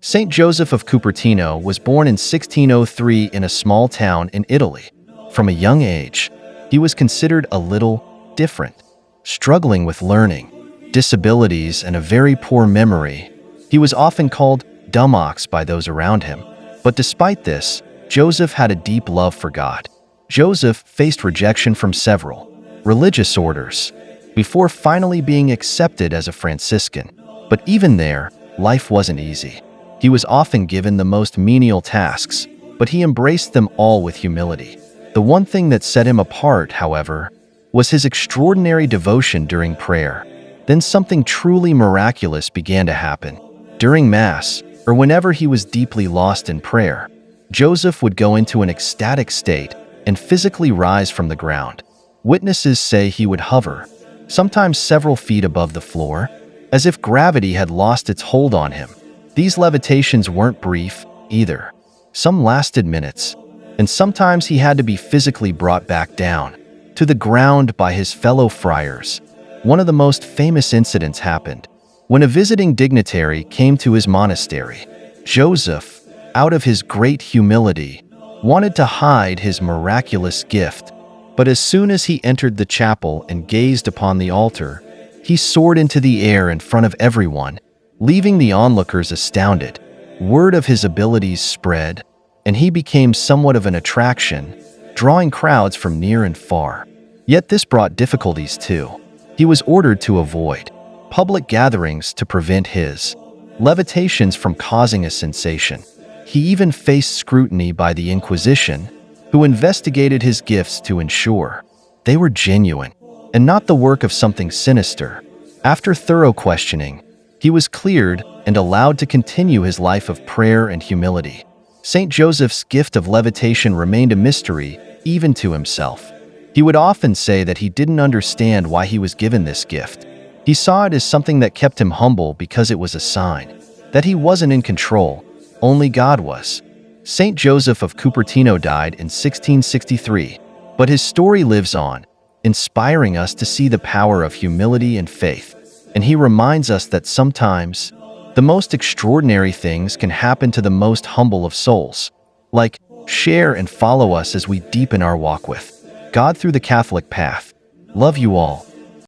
Saint Joseph of Cupertino was born in 1603 in a small town in Italy. From a young age, he was considered a little different, struggling with learning, disabilities, and a very poor memory. He was often called dumb ox by those around him. But despite this, Joseph had a deep love for God. Joseph faced rejection from several religious orders before finally being accepted as a Franciscan. But even there, life wasn't easy. He was often given the most menial tasks, but he embraced them all with humility. The one thing that set him apart, however, was his extraordinary devotion during prayer. Then something truly miraculous began to happen. During Mass, or whenever he was deeply lost in prayer, Joseph would go into an ecstatic state and physically rise from the ground. Witnesses say he would hover, sometimes several feet above the floor, as if gravity had lost its hold on him. These levitations weren't brief, either. Some lasted minutes, and sometimes he had to be physically brought back down to the ground by his fellow friars. One of the most famous incidents happened when a visiting dignitary came to his monastery. Joseph, out of his great humility, wanted to hide his miraculous gift, but as soon as he entered the chapel and gazed upon the altar, he soared into the air in front of everyone, leaving the onlookers astounded. Word of his abilities spread, and he became somewhat of an attraction, drawing crowds from near and far. Yet this brought difficulties too. He was ordered to avoid public gatherings to prevent his levitations from causing a sensation. He even faced scrutiny by the Inquisition, who investigated his gifts to ensure they were genuine and not the work of something sinister. After thorough questioning, he was cleared and allowed to continue his life of prayer and humility. Saint Joseph's gift of levitation remained a mystery even to himself. He would often say that he didn't understand why he was given this gift. He saw it as something that kept him humble because it was a sign that he wasn't in control, only God was. Saint Joseph of Cupertino died in 1663, but his story lives on, inspiring us to see the power of humility and faith. And he reminds us that sometimes the most extraordinary things can happen to the most humble of souls. Like, share and follow us as we deepen our walk with God through the Catholic path. Love you all.